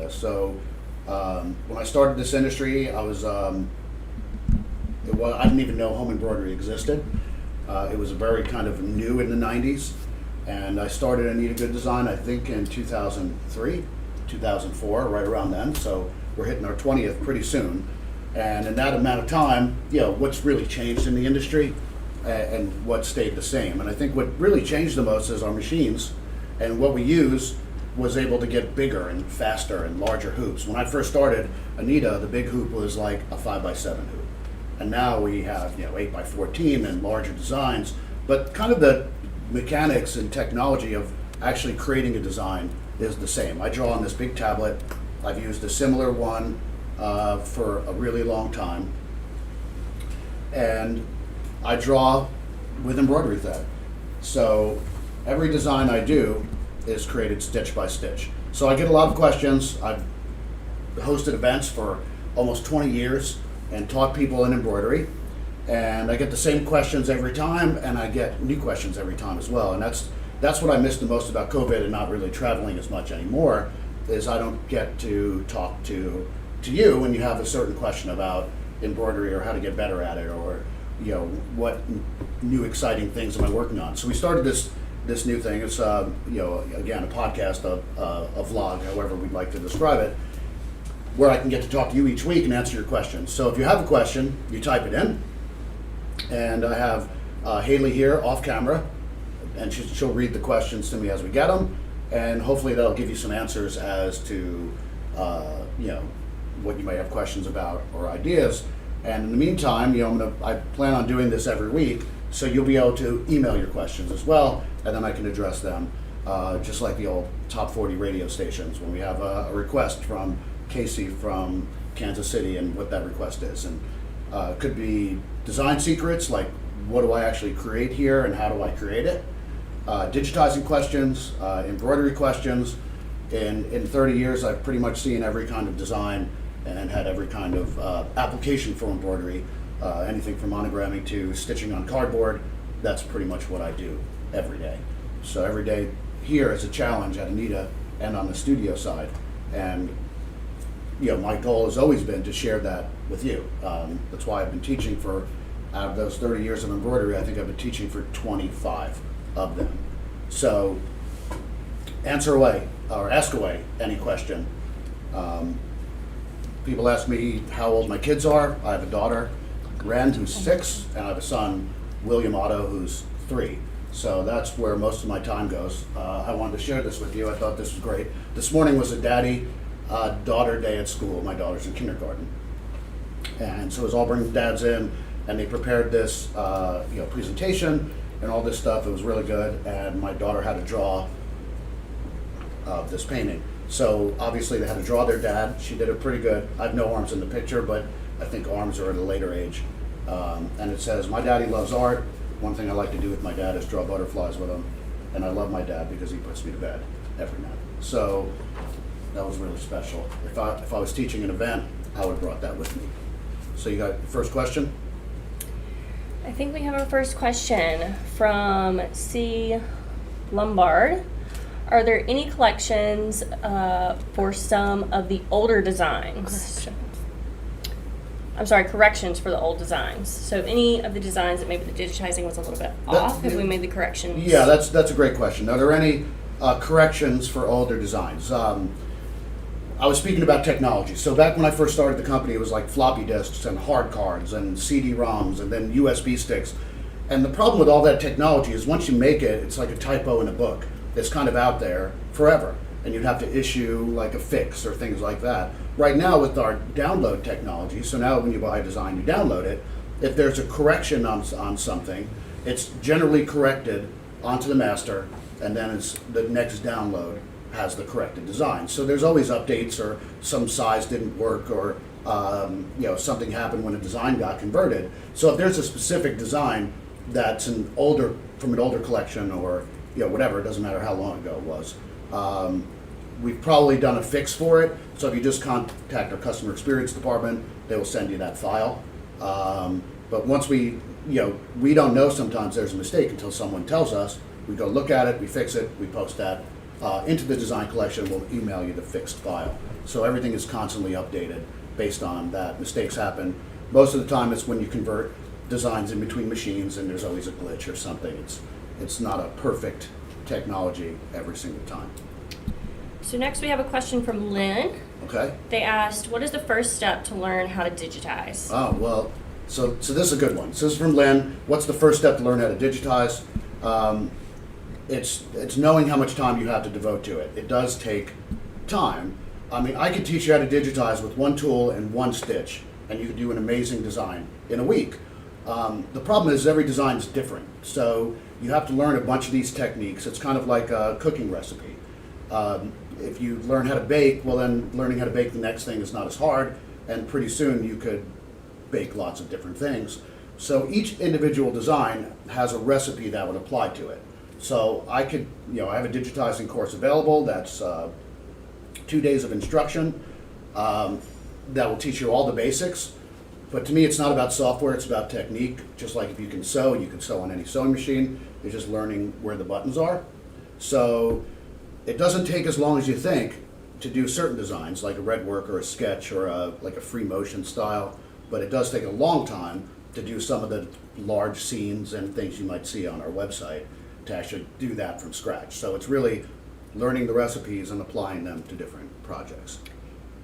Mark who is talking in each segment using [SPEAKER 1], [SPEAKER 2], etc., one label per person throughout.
[SPEAKER 1] this. So when I started this industry, I didn't even know home embroidery existed. It was very kind of new in the 90s. And I started Anita Goodesign, I think in 2003, 2004, right around then. So we're hitting our 20th pretty soon. And in that amount of time, what's really changed in the industry and what stayed the same. And I think what really changed the most is our machines, and what we use was able to get bigger and faster and larger hoops. When I first started Anita, the big hoop was like a 5x7 hoop. And now we have 8x14 and larger designs. But kind of the mechanics and technology of actually creating a design is the same. I draw on this big tablet. I've used a similar one for a really long time. And I draw with embroidery thread. So every design I do is created stitch by stitch. So I get a lot of questions. I've hosted events for almost 20 years and taught people in embroidery. And I get the same questions every time, and I get new questions every time as well. And that's what I miss the most about COVID and not really traveling as much anymore, is I don't get to talk to you when you have a certain question about embroidery or how to get better at it, or what new exciting things am I working on. So we started this new thing. It's again, a podcast, a vlog, however we'd like to describe it, where I can get to talk to you each week and answer your questions. So if you have a question, you type it in, and I have Haley here off camera, and she'll read the questions to me as we get them, and hopefully that'll give you some answers as to what you may have questions about or ideas. And in the meantime, I plan on doing this every week, so you'll be able to email your questions as well, and then I can address them, just like the old top 40 radio stations when we have a request from Casey from Kansas City and what that request is. And it could be design secrets, like what do I actually create here and how do I create it? Digitizing questions, embroidery questions. In 30 years, I've pretty much seen every kind of design and had every kind of application for embroidery, anything from monogramming to stitching on cardboard. That's pretty much what I do every day. So every day here is a challenge at Anita and on the studio side. And my goal has always been to share that with you. That's why I've been teaching for, out of those 30 years of embroidery, I think I've been teaching for 25 of them. So answer away, or ask away any question. People ask me how old my kids are. I have a daughter, Ren, who's 6, and I have a son, William Otto, who's 3. So that's where most of my time goes. I wanted to share this with you. I thought this was great. This morning was a daddy-daughter day at school. My daughter's in kindergarten. And so it was all bringing dads in, and they prepared this presentation and all this stuff. It was really good, and my daughter had to draw this painting. So obviously they had to draw their dad. She did it pretty good. I have no arms in the picture, but I think arms are at a later age. And it says, "My daddy loves art. One thing I like to do with my dad is draw butterflies with him. And I love my dad because he puts me to bed every night." So that was really special. If I was teaching an event, I would have brought that with me. So you got the first question?
[SPEAKER 2] I think we have our first question from C. Lombard. Are there any collections for some of the older designs? Corrections for the old designs. So any of the designs that maybe the digitizing was a little bit off, have we made the corrections?
[SPEAKER 1] Yeah, that's a great question. Are there any corrections for older designs? I was speaking about technology. So back when I first started the company, it was like floppy disks and hard cards and CD-ROMs and then USB sticks. And the problem with all that technology is once you make it, it's like a typo in a book. It's kind of out there forever, and you'd have to issue like a fix or things like that. Right now with our download technology, so now when you buy a design, you download it. If there's a correction on something, it's generally corrected onto the master, and then it's the next download has the corrected design. So there's always updates, or some size didn't work, or something happened when a design got converted. So if there's a specific design that's from an older collection, or whatever, it doesn't matter how long ago it was, we've probably done a fix for it. So if you just contact our customer experience department, they will send you that file. But once we don't know, sometimes there's a mistake until someone tells us. We go look at it, we fix it, we post that into the design collection, we'll email you the fixed file. So everything is constantly updated based on that. Mistakes happen. Most of the time it's when you convert designs in between machines and there's always a glitch or something. It's not a perfect technology every single time.
[SPEAKER 2] So next we have a question from Lynn.
[SPEAKER 1] Okay?
[SPEAKER 2] They asked, what is the first step to learn how to digitize?
[SPEAKER 1] Oh, well, so this is a good one. So this is from Lynn. What's the first step to learn how to digitize? It's knowing how much time you have to devote to it. It does take time. I mean, I could teach you how to digitize with one tool and one stitch, and you could do an amazing design in a week. The problem is every design is different. So you have to learn a bunch of these techniques. It's kind of like a cooking recipe. If you learn how to bake, well then learning how to bake the next thing is not as hard, and pretty soon you could bake lots of different things. So each individual design has a recipe that would apply to it. So I could, I have a digitizing course available that's 2 days of instruction that will teach you all the basics. But to me, it's not about software, it's about technique. Just like if you can sew on any sewing machine. You're just learning where the buttons are. So it doesn't take as long as you think to do certain designs, like a red work or a sketch or like a free motion style. But it does take a long time to do some of the large scenes and things you might see on our website to actually do that from scratch. So it's really learning the recipes and applying them to different projects.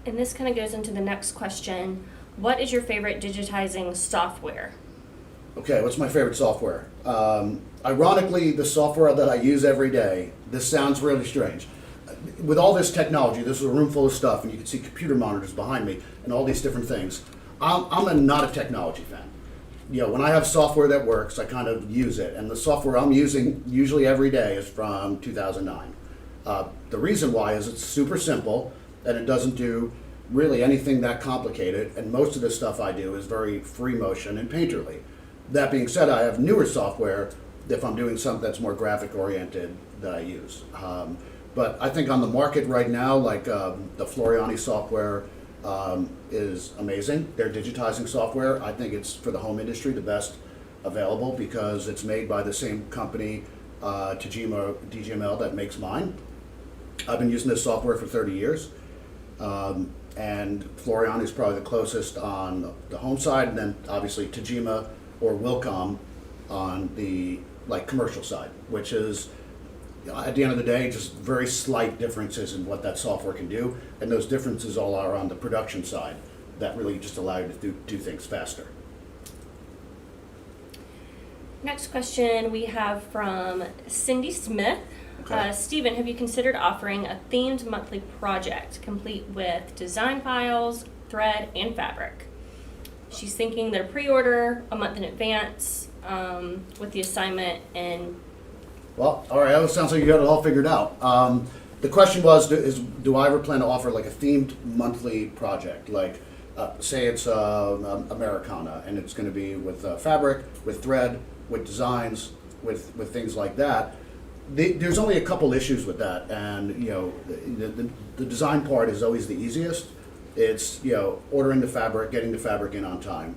[SPEAKER 2] And this kind of goes into the next question. What is your favorite digitizing software?
[SPEAKER 1] Okay, what's my favorite software? Ironically, the software that I use every day, this sounds really strange. With all this technology, this is a room full of stuff, and you can see computer monitors behind me and all these different things. I'm not a technology fan. When I have software that works, I kind of use it. And the software I'm using usually every day is from 2009. The reason why is it's super simple, and it doesn't do really anything that complicated, and most of the stuff I do is very free motion and painterly. That being said, I have newer software if I'm doing something that's more graphic oriented that I use. But I think on the market right now, like the Floriani software is amazing. Their digitizing software, I think it's for the home industry the best available because it's made by the same company, DGML, that makes mine. I've been using this software for 30 years. And Floriani is probably the closest on the home side, and then obviously Tajima or Wilcom on the commercial side, which is at the end of the day just very slight differences in what that software can do, and those differences all are on the production side that really just allow you to do things faster.
[SPEAKER 2] Next question we have from Cindy Smith.
[SPEAKER 1] Okay.
[SPEAKER 2] Stephen, have you considered offering a themed monthly project complete with design files, thread, and fabric? She's thinking that a pre-order a month in advance with the assignment and...
[SPEAKER 1] Well, all right, that sounds like you got it all figured out. The question was, do I ever plan to offer like a themed monthly project? Like, say it's Americana, and it's going to be with fabric, with thread, with designs, with things like that. There's only a couple issues with that, and the design part is always the easiest. It's ordering the fabric, getting the fabric in on time.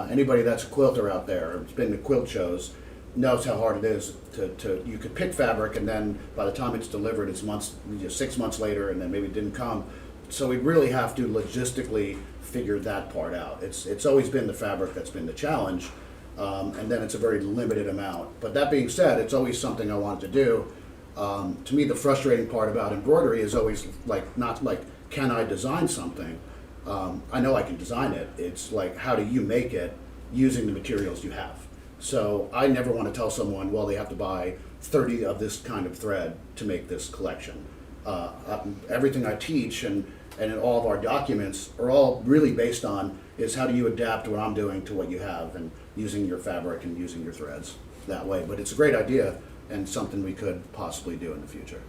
[SPEAKER 1] Anybody that's a quilter out there, or has been to quilt shows, knows how hard it is to you could pick fabric, and then by the time it's delivered, it's 6 months later, and then maybe it didn't come. So we really have to logistically figure that part out. It's always been the fabric that's been the challenge. And then it's a very limited amount. But that being said, it's always something I wanted to do. To me, the frustrating part about embroidery is always not like, can I design something? I know I can design it. It's like, how do you make it using the materials you have? So I never want to tell someone, well, they have to buy 30 of this kind of thread to make this collection. Everything I teach and in all of our documents are all really based on is how do you adapt what I'm doing to what you have, and using your fabric and using your threads that way. But it's a great idea and something we could possibly do in the future.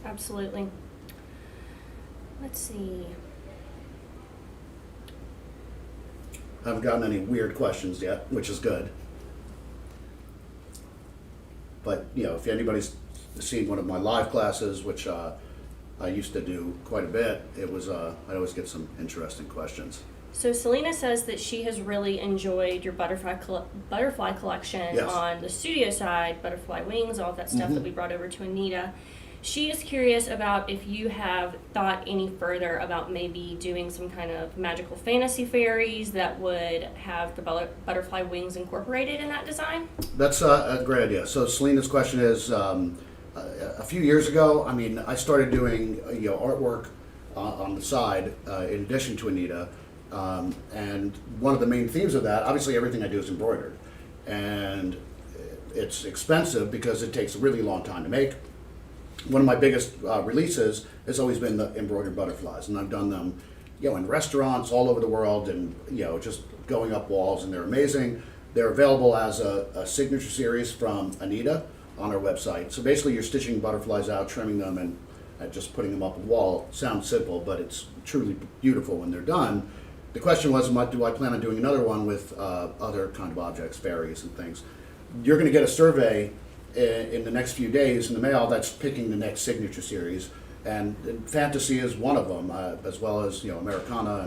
[SPEAKER 2] Absolutely. Let's see.
[SPEAKER 1] I haven't gotten any weird questions yet, which is good. But if anybody's seen one of my live classes, which I used to do quite a bit, I always get some interesting questions.
[SPEAKER 2] So Selena says that she has really enjoyed your butterfly collection.
[SPEAKER 1] Yes.
[SPEAKER 2] On the studio side, butterfly wings, all of that stuff that we brought over to Anita. She is curious about if you have thought any further about maybe doing some kind of magical fantasy fairies that would have the butterfly wings incorporated in that design.
[SPEAKER 1] That's a great idea. So Selena's question is, a few years ago, I mean, I started doing artwork on the side in addition to Anita, and one of the main themes of that, obviously everything I do is embroidered, and it's expensive because it takes a really long time to make. One of my biggest releases has always been the embroidered butterflies, and I've done them, in restaurants all over the world, and just going up walls, and they're amazing. They're available as a signature series from Anita on our website. So basically, you're stitching butterflies out, trimming them, and just putting them up a wall. Sounds simple, but it's truly beautiful when they're done. The question was, do I plan on doing another one with other kind of objects, fairies and things? You're going to get a survey in the next few days in the mail that's picking the next signature series, and fantasy is one of them, as well as Americana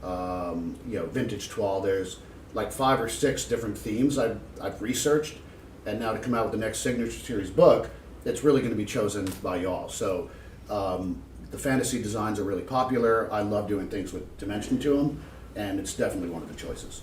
[SPEAKER 1] and vintage toile. There's like 5 or 6 different themes I've researched, and now to come out with the next signature series book, it's really going to be chosen by y'all. So the fantasy designs are really popular. I love doing things with dimension to them, and it's definitely one of the choices.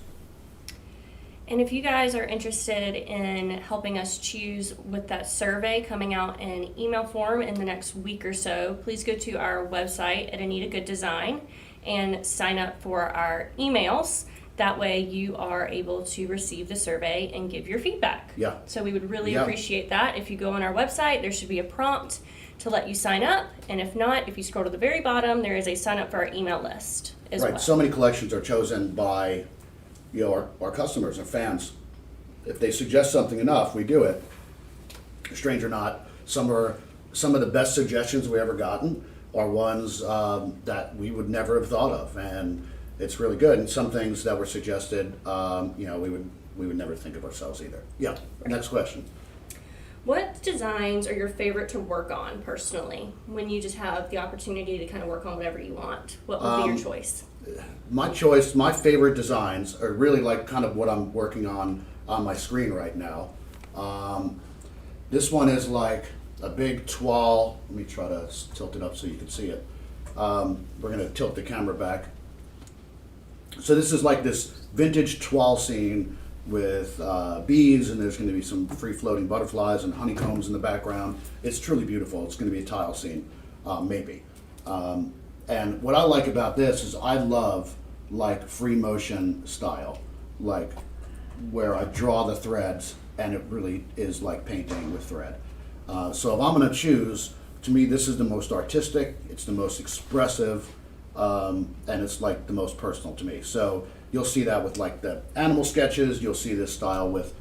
[SPEAKER 2] And if you guys are interested in helping us choose with that survey coming out in email form in the next week or so, please go to our website at Anita Goodesign and sign up for our emails. That way you are able to receive the survey and give your feedback.
[SPEAKER 1] Yeah.
[SPEAKER 2] So we would really appreciate that. If you go on our website, there should be a prompt to let you sign up. And if not, if you scroll to the very bottom, there is a sign up for our email list as well.
[SPEAKER 1] Right. So many collections are chosen by our customers, our fans. If they suggest something enough, we do it. Strange or not, some of the best suggestions we ever gotten are ones that we would never have thought of, and it's really good. And some things that were suggested, we would never think of ourselves either. Yeah. Right. Next question.
[SPEAKER 2] What designs are your favorite to work on personally? When you just have the opportunity to kind of work on whatever you want, what would be your choice?
[SPEAKER 1] My favorite designs are really like kind of what I'm working on my screen right now. This one is like a big toile. Let me try to tilt it up so you can see it. We're going to tilt the camera back. So this is like this vintage toile scene with bees, and there's going to be some free-floating butterflies and honeycombs in the background. It's truly beautiful. It's going to be a tile scene, maybe. And what I like about this is I love like free motion style, like where I draw the threads and it really is like painting with thread. So if I'm going to choose, to me this is the most artistic, it's the most expressive, and it's like the most personal to me. So you'll see that with like the animal sketches, you'll see this style with,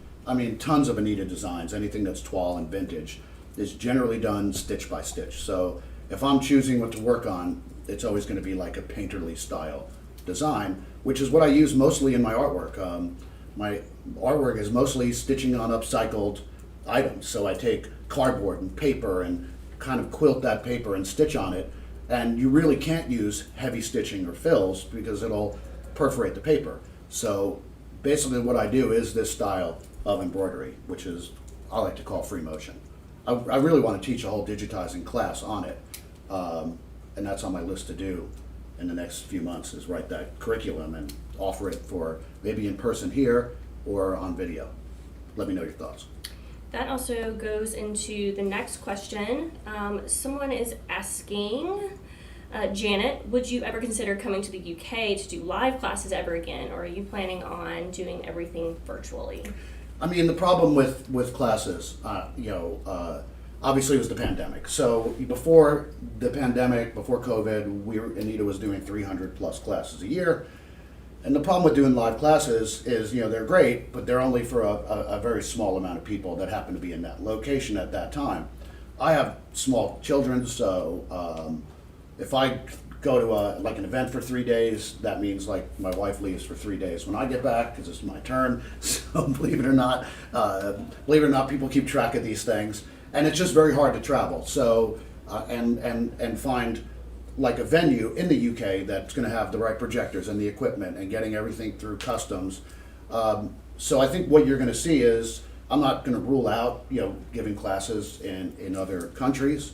[SPEAKER 1] tons of Anita designs. Anything that's toile and vintage is generally done stitch by stitch. So if I'm choosing what to work on, it's always going to be like a painterly style design, which is what I use mostly in my artwork. My artwork is mostly stitching on upcycled items. So I take cardboard and paper and kind of quilt that paper and stitch on it. And you really can't use heavy stitching or fills because it'll perforate the paper. So basically what I do is this style of embroidery, which is, I like to call free motion. I really want to teach a whole digitizing class on it. And that's on my list to do in the next few months, is write that curriculum and offer it for maybe in person here or on video. Let me know your thoughts.
[SPEAKER 2] That also goes into the next question. Someone is asking, Janet, would you ever consider coming to the UK to do live classes ever again, or are you planning on doing everything virtually?
[SPEAKER 1] The problem with classes, obviously it was the pandemic. So before the pandemic, before COVID, Anita was doing 300 plus classes a year. And the problem with doing live classes is, they're great, but they're only for a very small amount of people that happen to be in that location at that time. I have small children, so if I go to an event for 3 days, that means like my wife leaves for 3 days when I get back because it's my turn. So believe it or not, people keep track of these things, and it's just very hard to travel. So and find like a venue in the UK that's going to have the right projectors and the equipment and getting everything through customs. So I think what you're going to see is I'm not going to rule out giving classes in other countries.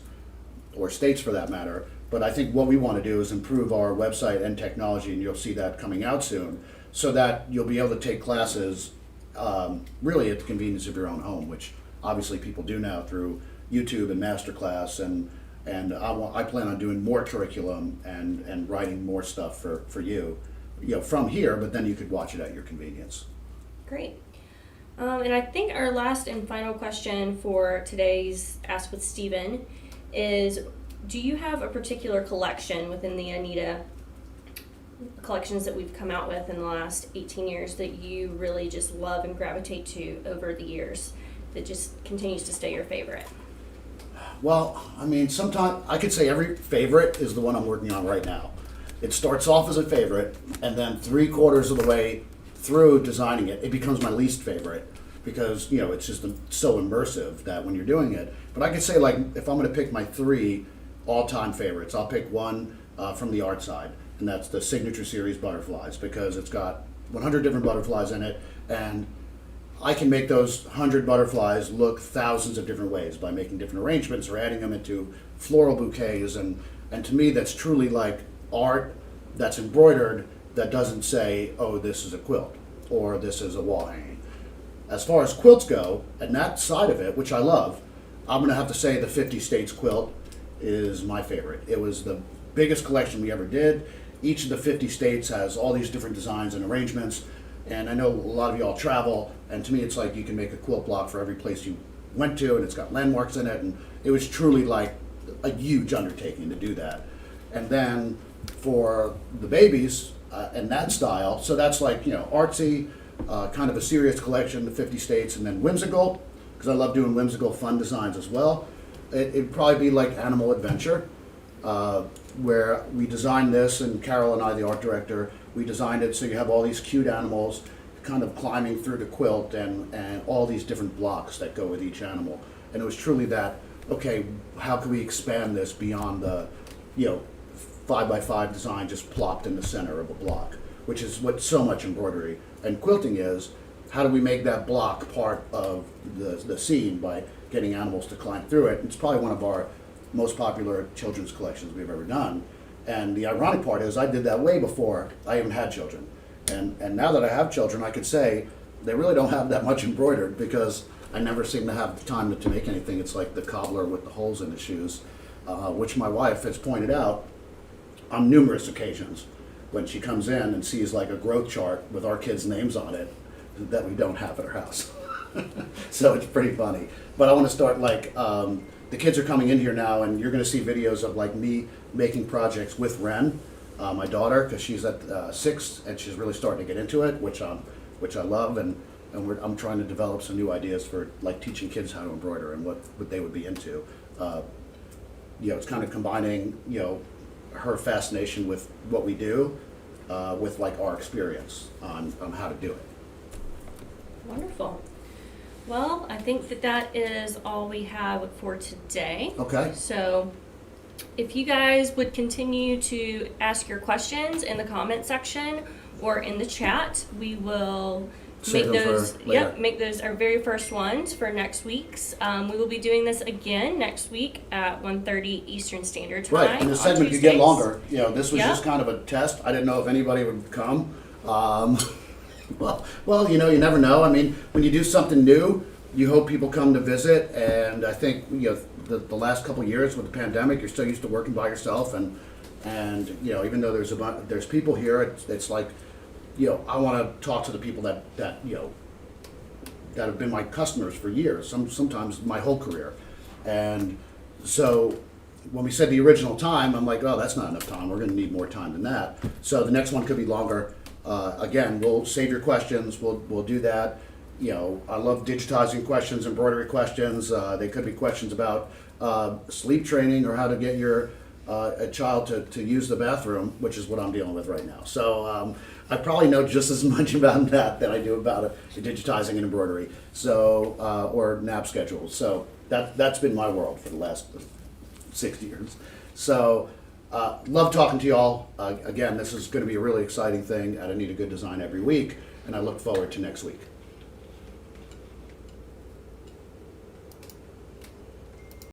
[SPEAKER 1] or states for that matter. But I think what we want to do is improve our website and technology, and you'll see that coming out soon, so that you'll be able to take classes really at the convenience of your own home, which obviously people do now through YouTube and Masterclass, and I plan on doing more curriculum and writing more stuff for you, from here, but then you could watch it at your convenience.
[SPEAKER 2] Great. And I think our last and final question for today's Ask with Steven is, do you have a particular collection within the Anita collections that we've come out with in the last 18 years that you really just love and gravitate to over the years, that just continues to stay your favorite?
[SPEAKER 1] Well, I mean, sometimes I could say every favorite is the one I'm working on right now. It starts off as a favorite, and then 3/4 of the way through designing it, it becomes my least favorite, because it's just so immersive that when you're doing it. But I could say, like, if I'm going to pick my 3 all-time favorites, I'll pick one from the art side, and that's the Signature Series butterflies, because it's got 100 different butterflies in it, and I can make those 100 butterflies look thousands of different ways by making different arrangements or adding them into floral bouquets, and to me that's truly like art that's embroidered, that doesn't say, oh, this is a quilt or this is a wall hanging. As far as quilts go, and that side of it, which I love, I'm going to have to say the 50 States quilt is my favorite. It was the biggest collection we ever did. Each of the 50 states has all these different designs and arrangements, and I know a lot of y'all travel, and to me it's like you can make a quilt block for every place you went to, and it's got landmarks in it, and it was truly like a huge undertaking to do that. And then for the babies and that style, so that's like, artsy, kind of a serious collection, the 50 states, and then whimsical, because I love doing whimsical fun designs as well. It'd probably be like Animal Adventure, where we designed this, and Carol and I, the art director, we designed it so you have all these cute animals kind of climbing through the quilt, and all these different blocks that go with each animal. And it was truly that, okay, how can we expand this beyond the 5x5 design just plopped in the center of a block, which is what so much embroidery and quilting is. How do we make that block part of the scene by getting animals to climb through it? It's probably one of our most popular children's collections we've ever done. And the ironic part is I did that way before I even had children. And now that I have children, I could say they really don't have that much embroidered, because I never seem to have the time to make anything. It's like the cobbler with the holes in his shoes, which my wife has pointed out on numerous occasions when she comes in and sees like a growth chart with our kids' names on it that we don't have at our house. So it's pretty funny. But I want to start like, the kids are coming in here now, and you're going to see videos of like me making projects with Ren, my daughter, because she's at 6 and she's really starting to get into it, which I love, and I'm trying to develop some new ideas for like teaching kids how to embroider and what they would be into. It's kind of combining her fascination with what we do with like our experience on how to do it.
[SPEAKER 2] Wonderful. Well, I think that is all we have for today.
[SPEAKER 1] Okay.
[SPEAKER 2] So if you guys would continue to ask your questions in the comment section or in the chat, we will
[SPEAKER 1] Save
[SPEAKER 2] make
[SPEAKER 1] them
[SPEAKER 2] those
[SPEAKER 1] for later.
[SPEAKER 2] make those our very first ones for next week's. We will be doing this again next week at 1:30 Eastern Standard Time.
[SPEAKER 1] Right, and the
[SPEAKER 2] on
[SPEAKER 1] segment could get
[SPEAKER 2] Tuesdays.
[SPEAKER 1] longer. This was
[SPEAKER 2] Yeah.
[SPEAKER 1] just kind of a test. I didn't know if anybody would come. Well, you never know. I mean, when you do something new, you hope people come to visit. And I think the last couple of years with the pandemic, you're so used to working by yourself, and even though there's people here, it's like I want to talk to the people that have been my customers for years, sometimes my whole career. And so when we said the original time, I'm like, oh, that's not enough time. We're going to need more time than that. So the next one could be longer. Again, we'll save your questions. We'll do that. I love digitizing questions, embroidery questions. They could be questions about sleep training or how to get your a child to use the bathroom, which is what I'm dealing with right now. So I probably know just as much about that than I do about digitizing and embroidery. So or nap schedules. So that's been my world for the last 60 years. So love talking to y'all. Again, this is going to be a really exciting thing at Anita Goodesign every week, and I look forward to next week.